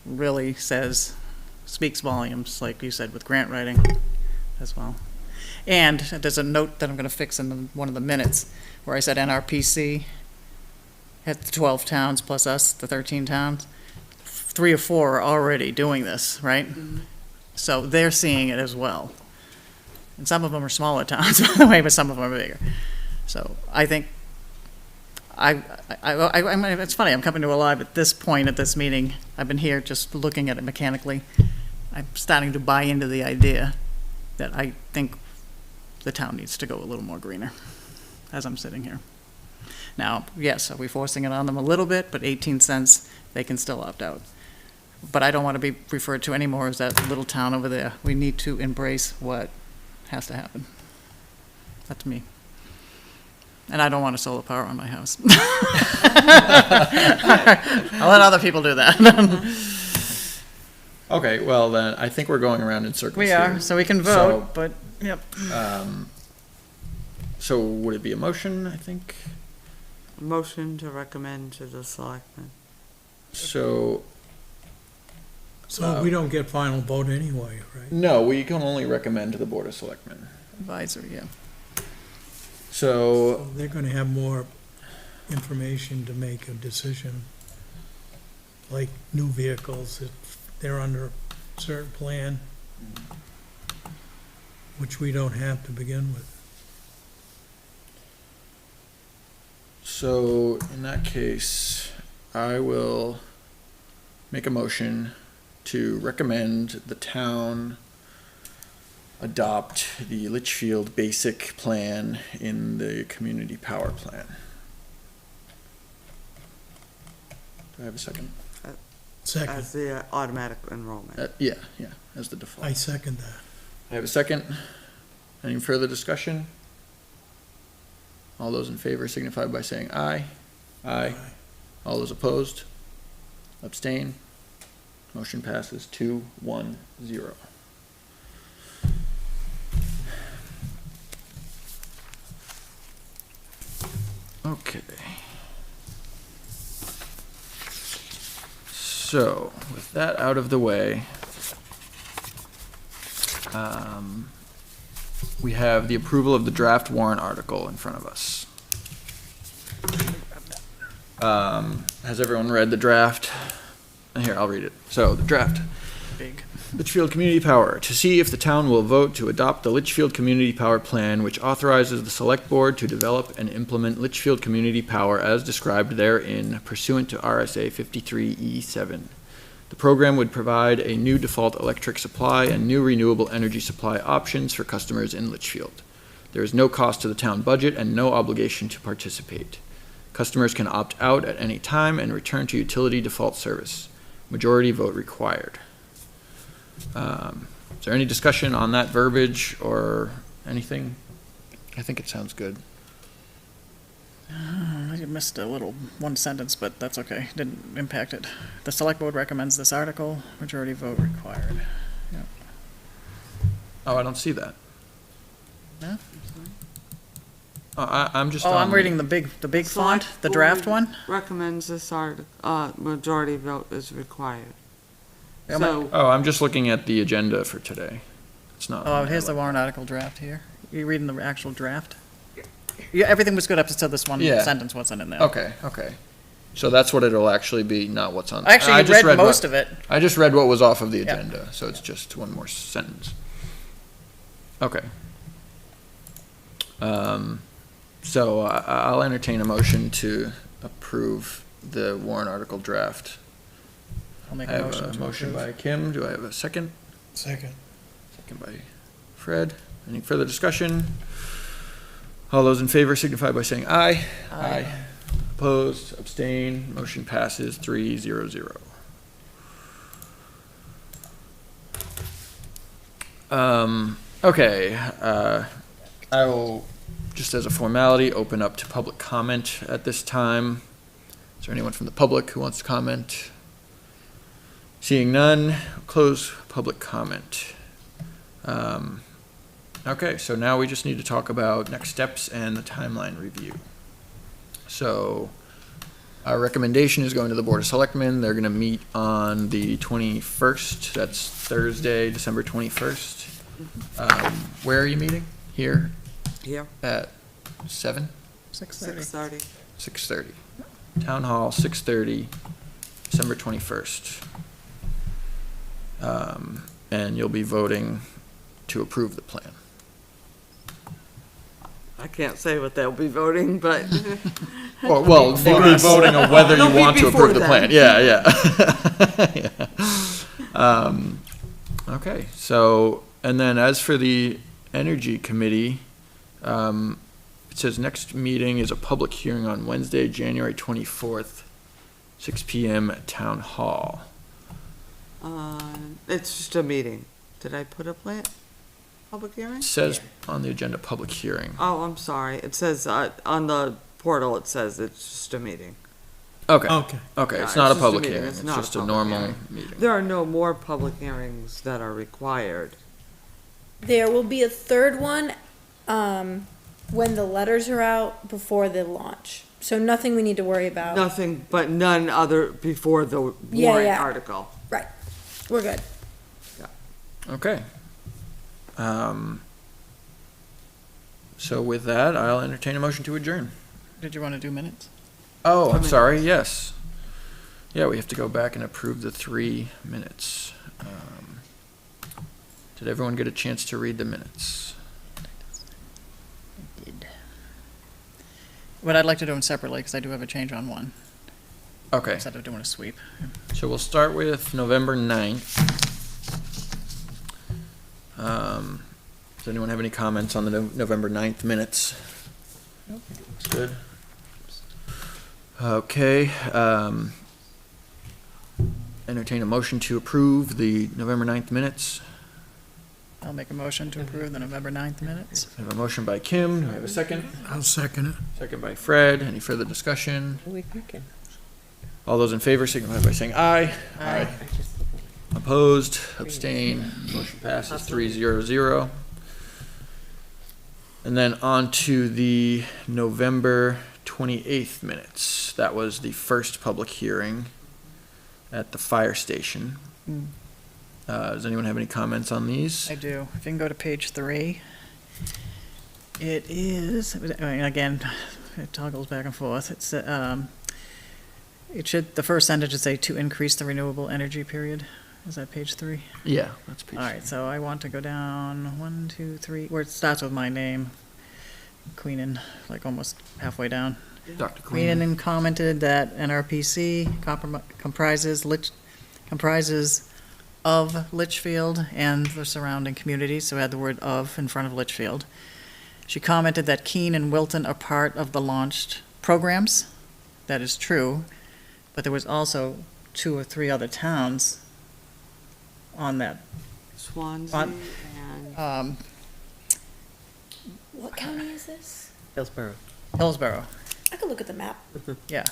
really speaks volumes, like you said, with grant writing as well. And there's a note that I'm going to fix in one of the minutes where I said NRPC had the 12 towns plus us, the 13 towns. 3 or 4 are already doing this, right? So they're seeing it as well. And some of them are smaller towns, by the way, but some of them are bigger. So I think, I mean, it's funny, I'm coming to a live at this point at this meeting. I've been here just looking at it mechanically. I'm starting to buy into the idea that I think the town needs to go a little more greener as I'm sitting here. Now, yes, are we forcing it on them a little bit, but 18 cents, they can still opt out. But I don't want to be referred to anymore as that little town over there. We need to embrace what has to happen. That's me. And I don't want a solar power on my house. I'll let other people do that. Okay, well then, I think we're going around in circles We here. are, so we can So- vote, but, yep. So would it be a motion, I think? Motion to recommend to the selectmen. So, So we don't get final vote anyway, right? no, we can only recommend to the Board of Selectmen. Advisory, yeah. So, So they're gonna have more information to make a decision, like new vehicles, if they're under a certain plan, which we don't have to begin with. so in that case, I will make a motion to recommend the town adopt the Litchfield basic plan in the community power plan. Do I have a second? Second, As the automatic enrollment. Yeah, as the default. I second that. I have a second. Any further discussion? All those in favor signify by saying aye. Aye. All those opposed? Abstain? Motion passes 2-1-0. Okay. So, with that out of the way, we have the approval of the draft warrant article in front of us. Has everyone read the draft? Here, I'll read it. So, the draft. Big. Litchfield Community Power, to see if the town will vote to adopt the Litchfield Community Power Plan, which authorizes the Select Board to develop and implement Litchfield Community Power as described therein pursuant to RSA 53E7. The program would provide a new default electric supply and new renewable energy supply options for customers in Litchfield. There is no cost to the town budget and no obligation to participate. Customers can opt out at any time and return to utility default service. Majority vote required. Is there any discussion on that verbiage or anything? I think it sounds good. You missed a little one sentence, but that's okay. Didn't impact it. The select board recommends this article. Majority vote required. Oh, I don't see that. No? I'm just Oh, I'm on- reading the big font, Select the draft Board one. Recommends this majority vote is required. Yeah, my- So, Oh, I'm just looking at the agenda for today. It's not. Oh, on here's the there. warrant article draft here. You reading the actual draft? Yeah, everything was good up until this one Yeah. sentence wasn't in there. Okay. So that's what it'll actually be, not what's on. Actually, I you just read what- most of it. I just read what was off of the Yeah. agenda, so it's just one more sentence. Okay. So I'll entertain a motion to approve the warrant article draft. I'll make I a have motion a to motion approve. by Kim. Do I have a second? Second. Second by Fred. Any further discussion? All those in favor signify by saying aye. Aye. Opposed, abstain, motion passes 3-0-0. I will, just as a formality, open up to public comment at this time. Is there anyone from the public who wants to comment? Seeing none, close public comment. Okay, so now we just need to talk about next steps and the timeline review. So our recommendation is going to the Board of Selectmen. They're gonna meet on the 21st. That's Thursday, December 21st. Where are you meeting? Here Here, at 7? 6:30. 6:30. 6:30. Town Hall, 6:30, December 21st. And you'll be voting to approve the plan. I can't say what they'll be voting, but Well, you'll be voting on whether you It'll be want to before approve the plan. then. Yeah. Okay, so, and then as for the Energy Committee, it says next meeting is a public hearing on Wednesday, January 24th, 6 PM at Town Hall. it's just a meeting. Did I put a plan? Public hearing? It says on the agenda, public hearing. Oh, I'm sorry. It says, on the portal, it says it's just a meeting. Okay, Okay. okay, Yeah, it's not a it's just a public meeting. hearing, It's it's not a just a public normal hearing. meeting. There are no more public hearings that are required. There will be a third one, when the letters are out before the launch. So nothing we need to worry about. Nothing, but none other before the Yeah, warrant yeah. article. Right. We're good. Okay. So with that, I'll entertain a motion to adjourn. Did you want to do minutes? Oh, I'm Minutes. sorry, yes. Yeah, we have to go back and approve the 3 minutes. Did everyone get a chance to read the minutes? Did. What I'd like to do them separately, because I do have a change on one, Okay, instead of doing a sweep. so we'll start with November 9th. Does anyone have any comments on the November 9th minutes? Looks good. Okay, entertain a motion to approve the November 9th minutes. I'll make a motion to approve the November 9th minutes. I have a motion by Kim, do I have a second? I'll second it. Second by Fred, any further discussion? We can. All those in favor signify by saying aye. Aye. Opposed, abstain, motion passes 3-0-0. And then on to the November 28th minutes. That was the first public hearing at the fire station. Mm. Does anyone have any comments on these? I do. If you can go to page 3. It is, I mean, again, it toggles back and forth. It's, it should, the first sentence should say to increase the renewable energy period. Is that page 3? Yeah, that's page. All right, so I want to go down 1, 2, 3, where it starts with my name, Queenan, like almost halfway down. Dr. Queen. Queenan commented that NRPC comprises of Litchfield and the surrounding communities, so add the word of in front of Litchfield. She commented that Keene and Wilton are part of the launched programs. That is true, but there was also 2 or 3 other towns on that. Swansea and, What county is this? Hillsborough. Hillsborough, I could look at the map. yeah.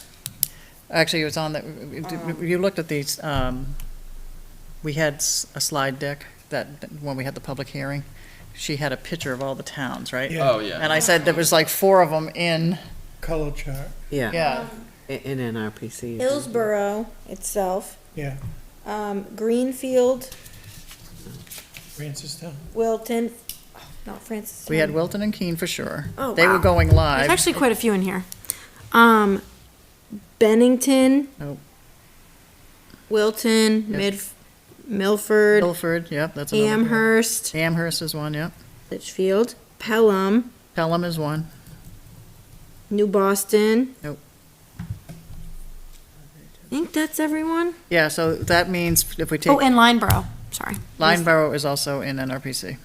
Actually, it was on the, you looked at these, we had a slide deck that, when we had the public hearing, she had a picture of all the towns, right? Yeah. Oh, yeah. And I said there was like 4 of them in, Color chart, yeah, In NRPC. Hillsborough itself, yeah, Greenfield, Francistown. Wilton, oh, not Francis. we had Wilton and Keene for sure. Oh, They were wow. going There's live. actually quite a few in here. Bennington. Nope. Wilton, Yep. Milford, Milford, yep, that's another. one. Amherst, Amherst is one, yep. Litchfield, Pelham, Pelham is one. New Boston. Nope. I think that's everyone. Yeah, so that means if we take. Oh, and Lineborough. Sorry. Lineborough is also in NRPC.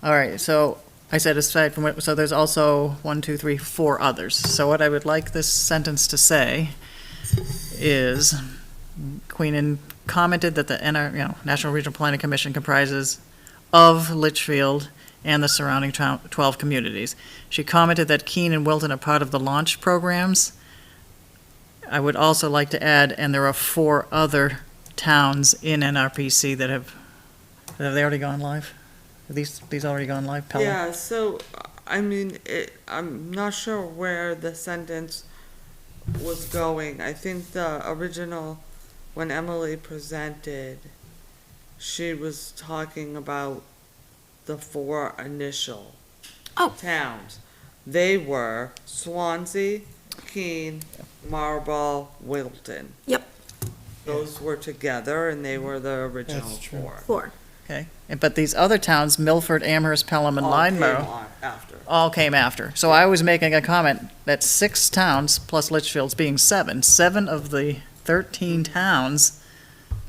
All right, so I said aside from what, so there's also 1, 2, 3, 4 others. So what I would like this sentence to say is, Queenan commented that the National Regional Planning Commission comprises of Litchfield and the surrounding 12 communities. She commented that Keene and Wilton are part of the launch programs. I would also like to add, and there are 4 other towns in NRPC that have they already gone live? Are these already gone live, Pelham? Yeah, so, I mean, I'm not sure where the sentence was going. I think the original, when Emily presented, she was talking about the 4 initial Oh. towns. They were Swansea, Keene, Marlborough, Wilton. Yep. Those were together and they were the original That's true. 4. 4. Okay, but these other towns, Milford, Amherst, Pelham, and All came Lydenborough, on after. all came after. So I was making a comment that 6 towns, plus Litchfield's being 7, 7 of the 13 towns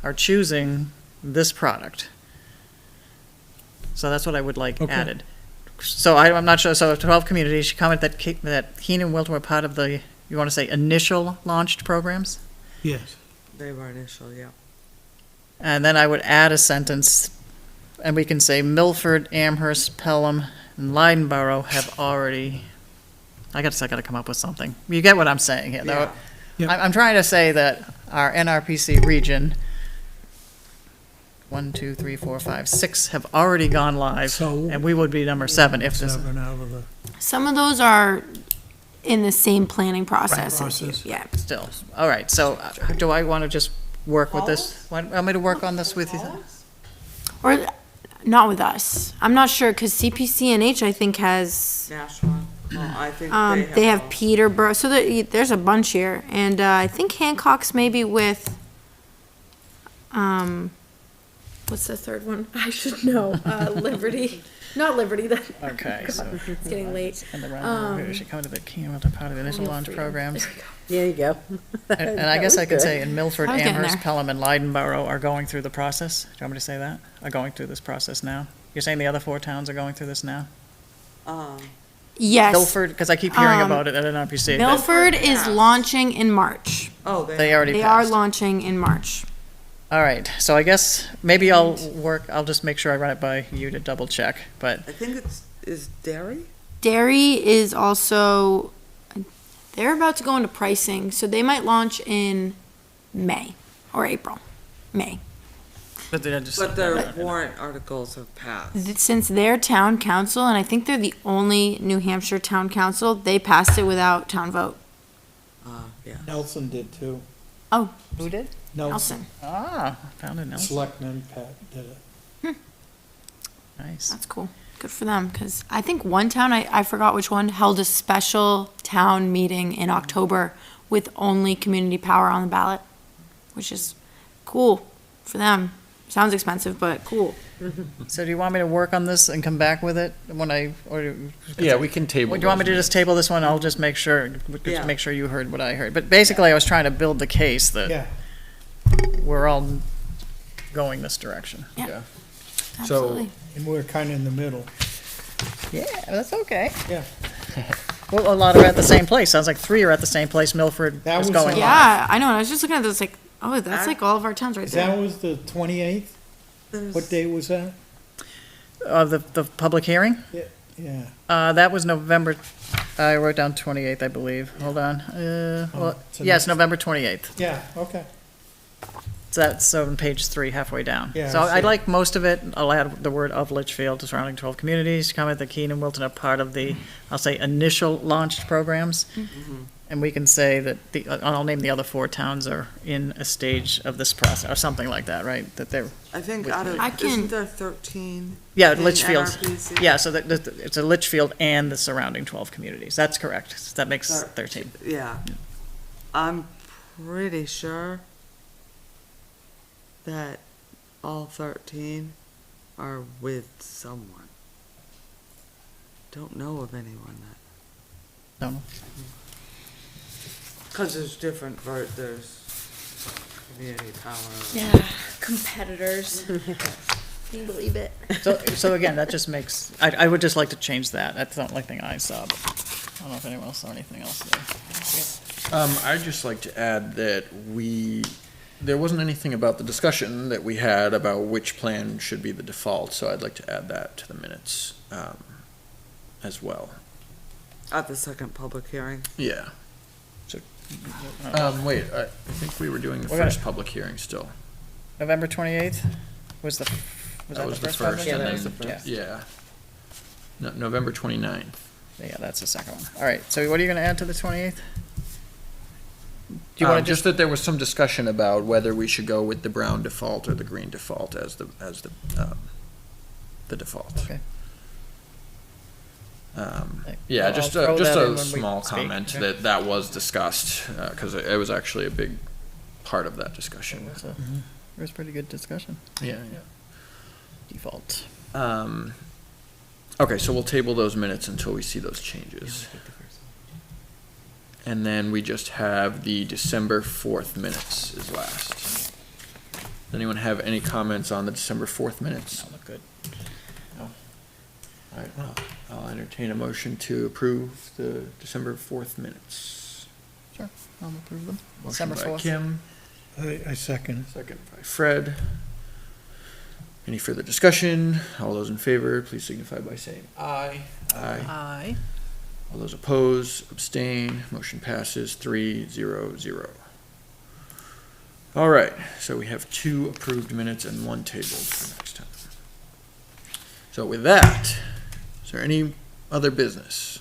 are choosing this product. So that's what I would like Okay. added. So I'm not sure, so 12 communities, she commented that Keene and Wilton were part of the, you want to say, initial launched programs? Yes. They were initial, yeah. And then I would add a sentence, and we can say Milford, Amherst, Pelham, and Lydenborough have already, I gotta come up with something. You get what I'm saying here, though? Yeah. I'm trying to say that our NRPC region, 1, 2, 3, 4, 5, 6 have already gone live, So- and we would be number 7 if this. 7 out of the, Some of those are in the same planning process. as you. process. Yeah. Still, all right, so do I want to just work with this? Want me to work on this with you? Or not with us. I'm not sure because CPCNH I think has Nashua, well, I think they have all. Peterborough. So there's a bunch here, and I think Hancock's maybe with what's the third one? I should know. Liberty, not Liberty. That Okay, so. it's getting late. And the round, should come to the Keene Wilton part of the initial launch programs. There you go. And I guess I could say in Milford, I was getting Amherst, there. Pelham, and Lydenborough are going through the process. Do you want me to say that? Are going through this process now? You're saying the other 4 towns are going through this now? Yes. Milford, because I keep hearing Um, about it at NRPC. Milford is Yes. launching in March. Oh, They already They are passed. launching in March. All right, so I guess maybe I'll just make sure I run it by you to double check, but I think is Derry? Derry is also, they're about to go into pricing, so they might launch in May or April. May. they're just. But their warrant articles have passed. Since they're town council, and I think they're the only New Hampshire town council, they passed it without town vote. Yeah. Nelson did too. Oh, Who did? Nelson, Nelson. Ah, found it now. Selectman Pat did it. Nice. That's cool. Good for them, because I think one town, I forgot which one, held a special town meeting in October with only community power on the ballot, which is cool for them. Sounds expensive, but cool. So do you want me to work on this and come back with it when Yeah, we can table. do you want me to those. just table this one? I'll just make sure, Yeah. make sure you heard what I heard. But basically, I was trying to build the case that Yeah, we're all going this direction. Yeah. Absolutely. and we're kind of in the middle. Yeah, that's okay. Yeah. Well, a lot are at the same place. Sounds like 3 are at the same place. Milford That is was going on- live. Yeah, I know, and I was just looking at this like, oh, that's like all of our towns right That there. was the 28th? What day was that? The public hearing? Yeah. That was November, I wrote down 28th, I believe. Hold on. so Yes, next- November 28th. Yeah, okay. So that's on page 3, halfway down. Yeah, So I see I it. like most of it. I'll add the word of Litchfield to surrounding 12 communities. Comment that Keene and Wilton are part of the, I'll say, initial launched programs. And we can say that I'll name the other 4 towns are in a stage of this process, or something like that, right? That they're, I think Wait, out of, I can- isn't there 13? yeah, in Litchfield. NRPC? Yeah, so that it's a Litchfield and the surrounding 12 communities. That's correct. That makes 13. Yeah. I'm pretty sure that all 13 are with someone. Don't know of anyone that, Don't know. because there's different, there's community power. Yeah, competitors. Can you believe it? So again, that just makes, I would just like to change that. That's the only thing I saw, but I don't know if anyone else saw anything else there. I'd just like to add that we there wasn't anything about the discussion that we had about which plan should be the default, so I'd like to add that to the minutes, as well. At the second public hearing. Yeah. Wait, I think we were doing the We're gonna- first public hearing still. November 28th was that That was the first first, public? Yeah, and that was then, the first. yeah. No, November 29th. Yeah, that's the second one. All right, so what are you gonna add to the 28th? Do you wanna Just that there was some discussion about whether we should go with the brown default or the green default as the default. Okay. Yeah, I'll just throw a that in when we small speak, comment okay? that was discussed, because it was actually a big part of that discussion. It was a pretty good discussion. Yeah, Default. yeah. Okay, so we'll table those minutes until we see those changes. And then we just have the December 4th minutes is last. Does anyone have any comments on the December 4th minutes? That looked good. All right, I'll entertain a motion to approve the December 4th minutes. Sure, I'll approve them. Motion December by 4th. Kim, I second second by Fred. Any further discussion? All those in favor, please signify by saying aye. Aye. Aye. All those opposed, abstain, motion passes 3-0-0. All right, so we have 2 approved minutes and 1 tabled for next time. So with that, is there any other business?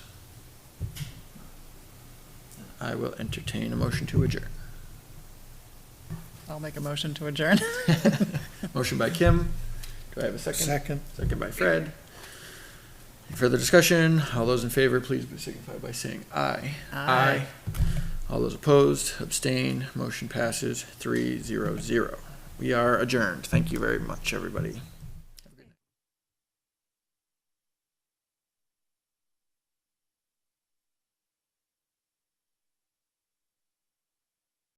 I will entertain a motion to adjourn. I'll make a motion to adjourn. Motion by Kim. Do I have a it. second? Second. Second by Fred. Any further discussion? All those in favor, please signify by saying aye. Aye. All those opposed, abstain, motion passes 3-0-0. We are adjourned. Thank you very much, everybody.